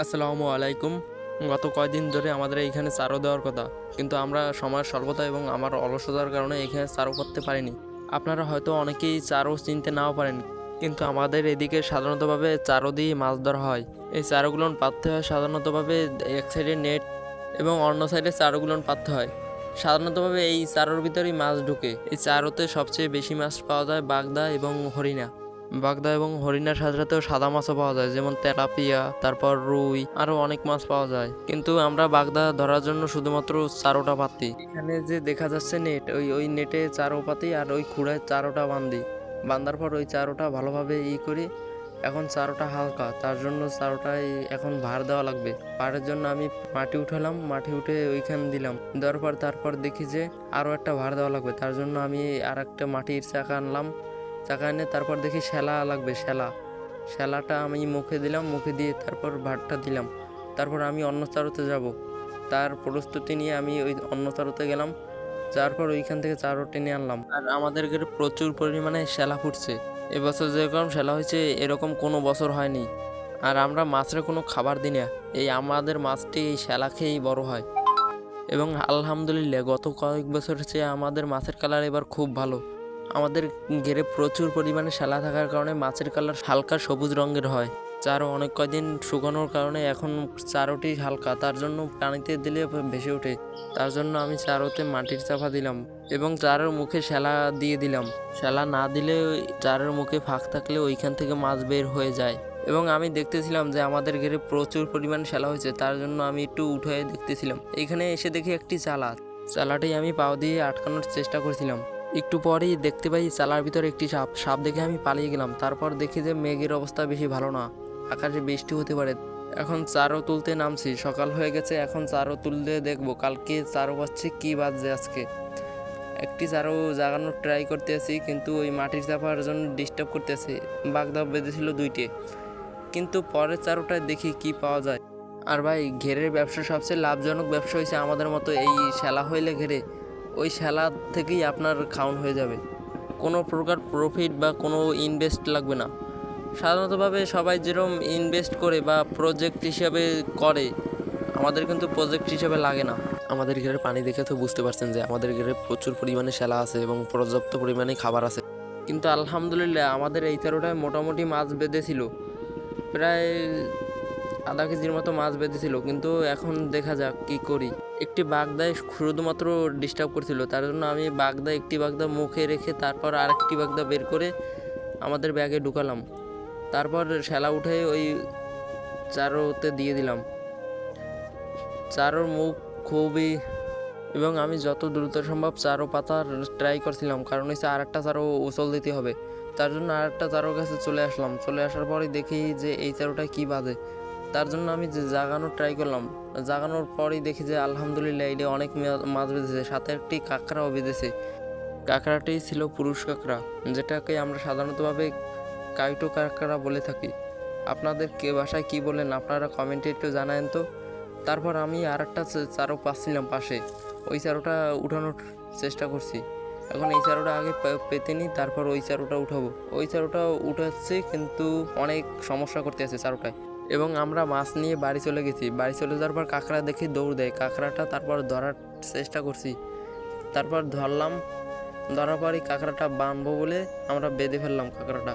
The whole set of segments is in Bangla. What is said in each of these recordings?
আসসালামু আলাইকুম। গত কয়দিন ধরে আমাদের এইখানে চারও দেওয়ার কথা, কিন্তু আমরা সময়ের স্বল্পতা এবং আমার অলসতার কারণে এখানে চারও করতে পারিনি। আপনারা হয়তো অনেকেই চারও চিনতে নাও পারেন, কিন্তু আমাদের এদিকে সাধারণতভাবে চারও দিয়ে মাছ ধরা হয়। এই চারোগুলোন পাততে হয় সাধারণতভাবে এক সাইডে নেট এবং অন্য সাইডে চারোগুলোন পাততে হয়। সাধারণতভাবে এই চারোর ভিতরেই মাছ ঢুকে। এই চারোতে সবচেয়ে বেশি মাছ পাওয়া যায় বাগদা এবং হরিণা। বাগদা এবং হরিণার সাথে সাথেও সাদা মাছও পাওয়া যায়, যেমন তেলাপিয়া, তারপর রুই, আরও অনেক মাছ পাওয়া যায়। কিন্তু আমরা বাগদা ধরার জন্য শুধুমাত্র চারোটা পাতি। এখানে যে দেখা যাচ্ছে নেট, ওই নেটে চারো পাতি আর ওই খুঁড়ায় চারোটা বান্ধি। বান্ধার পর ওই চারোটা ভালোভাবে করি। এখন চারোটা হালকা, তার জন্য চারোটায় এখন ভার দেওয়া লাগবে। ভারের জন্য আমি মাটি উঠালাম, মাটি উঠে ওইখান দিলাম, দেওয়ার পর তারপর দেখি যে আরও একটা ভার দেওয়া লাগবে। তার জন্য আমি আর একটা মাটির চাকা আনলাম, চাকা এনে তারপর দেখি শ্যালা লাগবে। শ্যালাটা আমি মুখে দিলাম, মুখে দিয়ে তারপর ভাতটা দিলাম। তারপর আমি অন্য চারোতে যাব, তার প্রস্তুতি নিয়ে আমি ওই অন্য চারোতে গেলাম। যাওয়ার পর ওইখান থেকে চারো টেনে আনলাম। আর আমাদের ঘরে প্রচুর পরিমাণে শ্যালা ফুটছে। এবছর যেরকম শ্যালা হয়েছে এরকম কোনো বছর হয়নি। আর আমরা মাছের কোনো খাবার দিই না, এই আমাদের মাছটি এই শ্যালা খেয়েই বড় হয়। এবং আলহামদুলিল্লাহ গত কয়েক বছর চেয়ে আমাদের মাছের কালার এবার খুব ভালো। আমাদের ঘেরে প্রচুর পরিমাণে শ্যালা থাকার কারণে মাছের কালার হালকা সবুজ রঙের হয়। চারও অনেক কয়দিন শুকানোর কারণে এখন চারোটি হালকা, তার জন্য পানিতে দিলে ভেসে ওঠে। তার জন্য আমি চারোতে মাটির চাপা দিলাম এবং চারের মুখে শ্যালা দিয়ে দিলাম। শ্যালা না দিলে চারের মুখে ফাঁক থাকলে ওইখান থেকে মাছ বের হয়ে যায়। এবং আমি দেখতেছিলাম যে আমাদের ঘেরে প্রচুর পরিমাণ শ্যালা হয়েছে, তার জন্য আমি একটু উঠে দেখতেছিলাম। এইখানে এসে দেখি একটি চালাটি আমি পাও দিয়ে আটকানোর চেষ্টা করছিলাম। একটু পরেই দেখতে পাই চালার ভিতরে একটি সাপ দেখে আমি পালিয়ে গেলাম। তারপর দেখি যে মেঘের অবস্থা বেশি ভালো না, আকাশে বৃষ্টি হতে পারে। এখন চারও তুলতে নামছি, সকাল হয়ে গেছে। এখন চারও তুলতে দেখবো কালকে চারও পাচ্ছি কি বাজছে আজকে। একটি চারও জাগানোর ট্রাই করতে আছি, কিন্তু ওই মাটির চাপার জন্য ডিস্টার্ব করতে আছি। বাগদা বেঁধেছিল দুইটে, কিন্তু পরের চারোটায় দেখি কি পাওয়া যায়। আর ভাই, ঘেরের ব্যবসা সবচেয়ে লাভজনক ব্যবসা হয়েছে আমাদের মতো এই শ্যালা হইলে ঘেরে, ওই শ্যালা থেকেই আপনার খাওয়ান হয়ে যাবে। কোনো প্রকার প্রফিট বা কোনো ইনভেস্ট লাগবে না। সাধারণতভাবে সবাই যেরকম ইনভেস্ট করে বা প্রজেক্ট হিসাবে করে, আমাদের কিন্তু প্রজেক্ট হিসাবে লাগে না। আমাদের ঘেরের পানি দেখে তো বুঝতে পারছেন যে আমাদের ঘেরে প্রচুর পরিমাণে শ্যালা আছে এবং পর্যাপ্ত পরিমাণে খাবার আছে। কিন্তু আলহামদুলিল্লাহ আমাদের এই তেরোটায় মোটামুটি মাছ বেঁধেছিল, প্রায় আধা কেজির মতো মাছ বেঁধেছিল। কিন্তু এখন দেখা যাক কি করি। একটি বাগদায় শুধুমাত্র ডিস্টার্ব করছিল, তার জন্য আমি একটি বাগদা মুখে রেখে তারপর আরেকটি বাগদা বের করে আমাদের ব্যাগে ঢুকালাম। তারপর শ্যালা উঠে ওই চারোতে দিয়ে দিলাম। চারোর মুখ খুবই, এবং আমি যত দ্রুত সম্ভব চারো পাতার ট্রাই করছিলাম, কারণ হচ্ছে আর একটা চারো উচল দিতে হবে। তার জন্য আর একটা চারোর কাছে চলে আসলাম। চলে আসার পরে দেখি যে এই চারোটা কী বাজে। তার জন্য আমি যে জাগানোর ট্রাই করলাম। জাগানোর পরেই দেখি যে আলহামদুলিল্লাহ এটা অনেক মাছ বেঁধেছে, সাথে একটি কাঁকড়াও বেঁধেছে। কাঁকড়াটি ছিল পুরুষ কাঁকড়া, যেটাকে আমরা সাধারণতভাবে কাইটো কাঁকড়া বলে থাকি। আপনাদের কে বাসায় কী বলেন আপনারা কমেন্টে একটু জানায়েন তো। তারপর আমি আর একটা চারো পাচ্ছিলাম পাশে, ওই চারোটা উঠানোর চেষ্টা করছি। এখন এই চারোটা আগে পেতে নিই, তারপর ওই চারোটা উঠাবো। ওই চারোটা উঠাচ্ছি, কিন্তু অনেক সমস্যা করতে আছে চারোটায়। এবং আমরা মাছ নিয়ে বাড়ি চলে গেছি। বাড়ি চলে যাওয়ার পর কাঁকড়া দেখি দৌড় দেয় কাঁকড়াটা, তারপর ধরার চেষ্টা করছি। তারপর ধরলাম, ধরার পরই কাঁকড়াটা বাঁধবো বলে আমরা বেঁধে ফেললাম কাঁকড়াটা।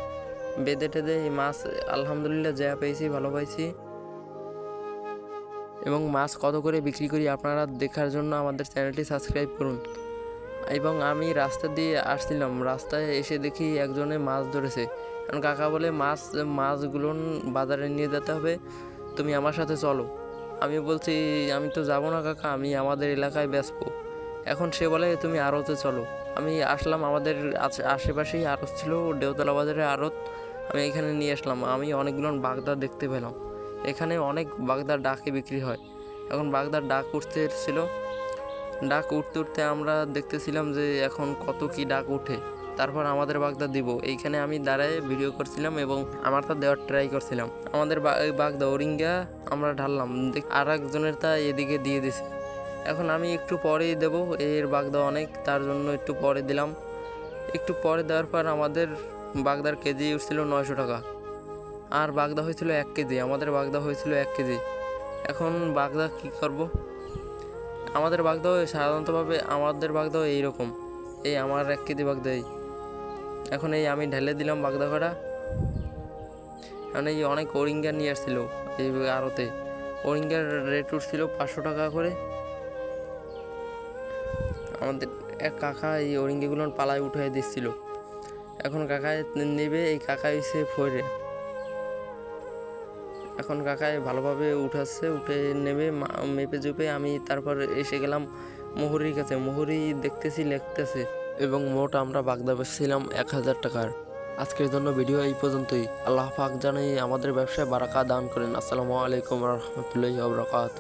বেঁধে টেঁধে এই মাছ আলহামদুলিল্লাহ যা পেয়েছি ভালো পাইছি। এবং মাছ কত করে বিক্রি করি আপনারা দেখার জন্য আমাদের চ্যানেলটি সাবস্ক্রাইব করুন। এবং আমি রাস্তা দিয়ে আসছিলাম, রাস্তায় এসে দেখি একজনে মাছ ধরেছে। কারণ কাকা বলে মাছগুলো বাজারে নিয়ে যেতে হবে, তুমি আমার সাথে চলো। আমি বলছি আমি তো যাবো না কাকা, আমি আমাদের এলাকায় বেচবো। এখন সে বলে তুমি আড়তে চলো। আমি আসলাম, আমাদের আশেপাশেই আড়ত ছিল, দেওতলা বাজারে আড়ত। আমি এখানে নিয়ে আসলাম। আমি অনেকগুলো বাগদা দেখতে পেলাম। এখানে অনেক বাগদার ডাকে বিক্রি হয়। এখন বাগদার ডাক উঠতে ছিল, ডাক উঠতে উঠতে আমরা দেখতেছিলাম যে এখন কত কি ডাক উঠে। তারপর আমাদের বাগদা দিব, এইখানে আমি দাঁড়ায় ভিডিও করছিলাম এবং আমার তা দেওয়ার ট্রাই করছিলাম। আমাদের বাগদা ওরিঙ্গা আমরা ঢাললাম, আর একজনের তা এদিকে দিয়ে দিছে। এখন আমি একটু পরেই দেব, এর বাগদা অনেক, তার জন্য একটু পরে দিলাম। একটু পরে দেওয়ার পর আমাদের বাগদার কেজি উঠছিল 900 টাকা। আর বাগদা হয়েছিল 1 কেজি, আমাদের বাগদা হয়েছিল 1 কেজি। এখন বাগদা কী করব? আমাদের বাগদাও সাধারণতভাবে আমাদের বাগদাও এইরকম, এই আমার 1 কেজি বাগদাই। এখন এই আমি ঢেলে দিলাম বাগদা কটা। এখন এই অনেক ওরিঙ্গা নিয়ে আসছিল এই আড়তে, ওরিঙ্গার রেট উঠছিল 500 টাকা করে। আমাদের এক কাকা এই ওরিঙ্গিগুলো পালায় উঠাই দিচ্ছিল। এখন কাকায় নেবে, এই কাকাই সে ফইরে। এখন কাকায় ভালোভাবে উঠাচ্ছে, উঠে নেবে মেপে জুপে। আমি তারপর এসে গেলাম মুহুরির কাছে, মুহুরি দেখতেছি লিখতেছে, এবং মোট আমরা বাগদা বেচছিলাম 1000 টাকার। আজকের জন্য ভিডিও এই পর্যন্তই। আল্লাহ পাক জানি আমাদের ব্যবসায় বারাকা দান করেন। আসসালামু আলাইকুম রহমতুল্লাহি ওয়া বারাকাতুহু।